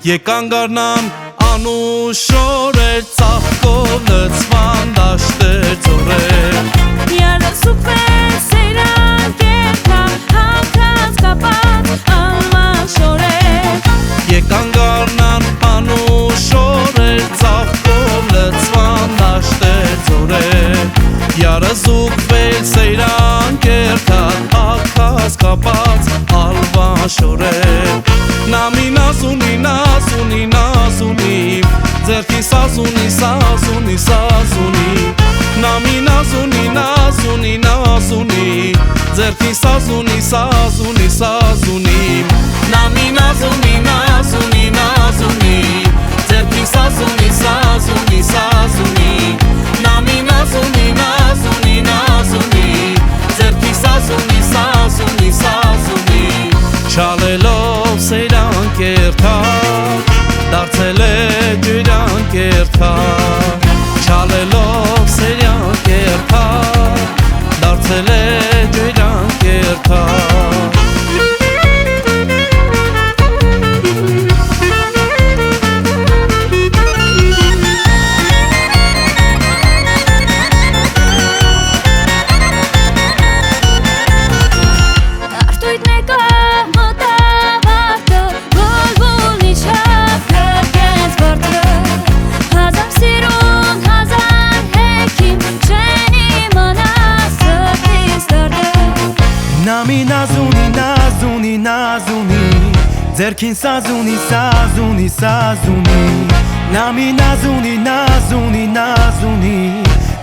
Եկան գարնան անուշոր էր ծաղկով լցվան դաշտեր ծորեր Երեսուկվել սեյրան կերքա հակած կապած ալման շորեր Եկան գարնան անուշոր էր ծաղկով լցվան դաշտեր ծորեր Երեսուկվել սեյրան կերքա հակած կապած ալման շորեր Նամի նազունի նազունի նազունի ձերքին սազունի սազունի սազունի Նամի նազունի նազունի նազունի ձերքին սազունի սազունի սազունի Նամի նազունի նազունի նազունի ձերքին սազունի սազունի սազունի Նամի նազունի նազունի նազունի ձերքին սազունի սազունի սազունի Չալելով սեյրան կերթակ դարձել է ջրան կերթակ Չալելով սեյրան կերթակ դարձել է ջրան կերթակ Նամի նազունի նազունի նազունի ձերքին սազունի սազունի սազունի Նամի նազունի նազունի նազունի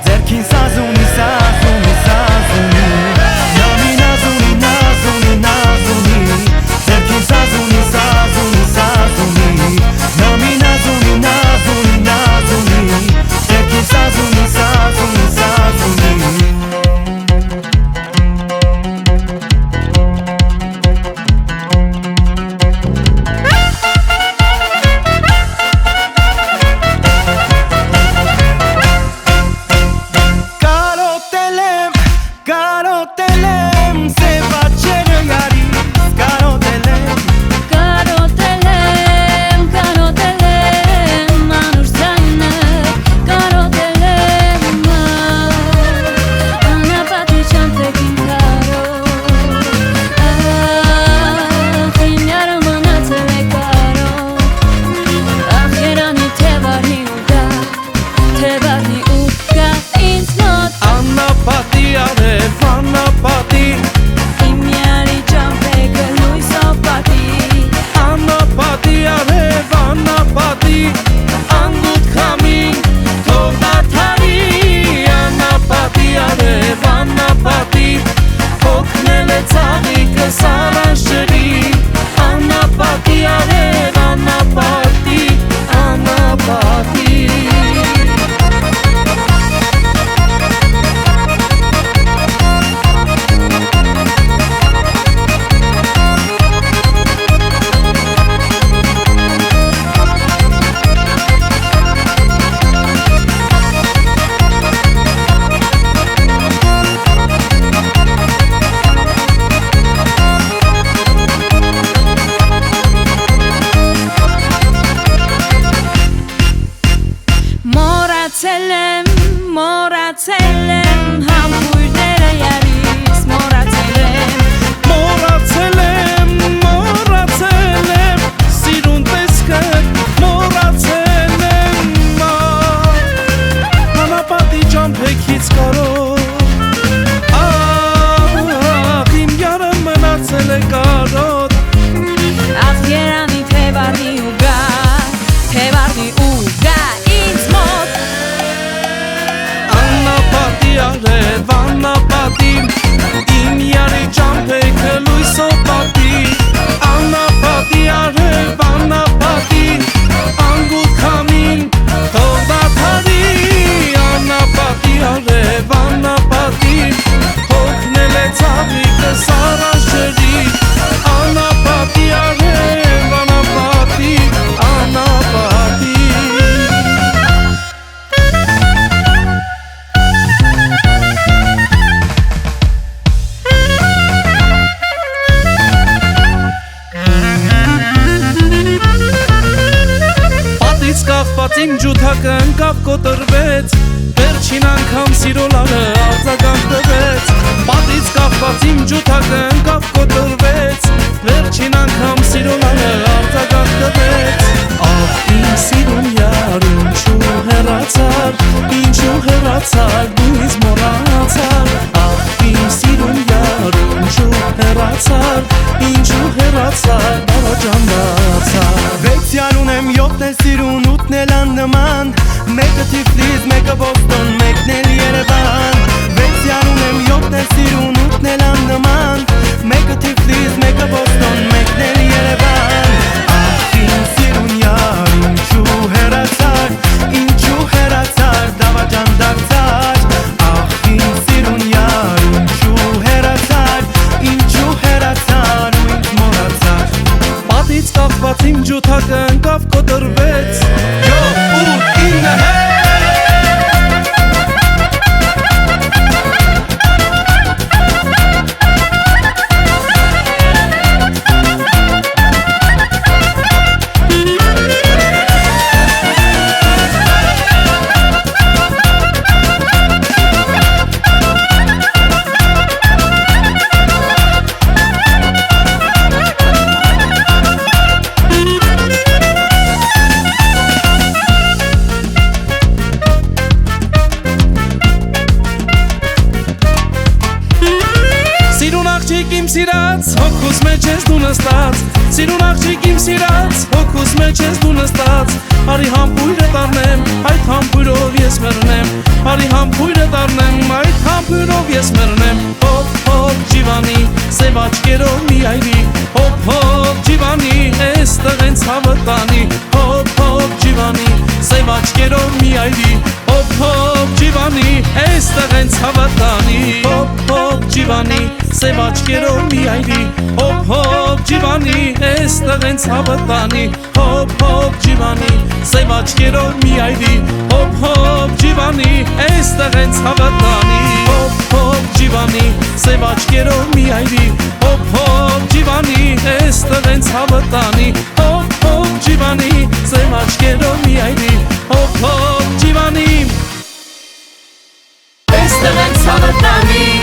ձերքին սազունի սազունի սազունի Նամի նազունի նազունի նազունի ձերքին սազունի սազունի սազունի Նամի նազունի նազունի նազունի ձերքին սազունի սազունի սազունի կախված իմ ջութակը ընկավ կոտրվեց Վերջին անգամ սիրո լարը արձագանք տվեց Պատից կախված իմ ջութակը ընկավ կոտրվեց Վերջին անգամ սիրո լարը արձագանք տվեց Ահ իմ սիրուն յար ինչու հեռացար Ինչու հեռացար դու ինձ մոռացար Ահ իմ սիրուն յար ինչու հեռացար Ինչու հեռացար բավական դարձար Վեցյալ ունեմ 7-ն էլ սիրուն 8-ն էլ աննման Մեկը Թիֆլիս, մեկը Բոստոն, մեկն էլ Երևան Վեցյալ ունեմ 7-ն էլ սիրուն 8-ն էլ աննման Մեկը Թիֆլիս, մեկը Բոստոն, մեկն էլ Երևան Ահ իմ սիրուն յար ինչու հեռացար Ինչու հեռացար դավաճան դարձար Ահ իմ սիրուն յար ինչու հեռացար Ինչու հեռացար ու ինձ մոռացար Պատից կախված իմ ջութակը ընկավ կոտրվեց 7-8-9 հե Աղջիկ իմ սիրած, հոգուս մեջ ես դու նստած Սիրուն աղջիկ իմ սիրած, հոգուս մեջ ես դու նստած Արի համբույրը դառնեմ, այդ համբույրով ես մեռնեմ Արի համբույրը դառնեմ, այդ համբույրով ես մեռնեմ Հոп հոп ջիվանի, սև աչքերով մի այրի Հոп հոп ջիվանի, էստեղ ենց հավը տանի Հոп հոп ջիվանի, սև աչքերով մի այրի Հոп հոп ջիվանի, էստեղ ենց հավը տանի Հոп հոп ջիվանի, սև աչքերով մի այրի Հոп հոп ջիվանի, էստեղ ենց հավը տանի Հոп հոп ջիվանի, սև աչքերով մի այրի Հոп հոп ջիվանի, էստեղ ենց հավը տանի Հոп հոп ջիվանի, սև աչքերով մի այրի Հոп հոп ջիվանի, էստեղ ենց հավը տանի Հոп հոп ջիվանի, սև աչքերով մի այրի Հոп հոп ջիվանի, էստեղ ենց հավը տանի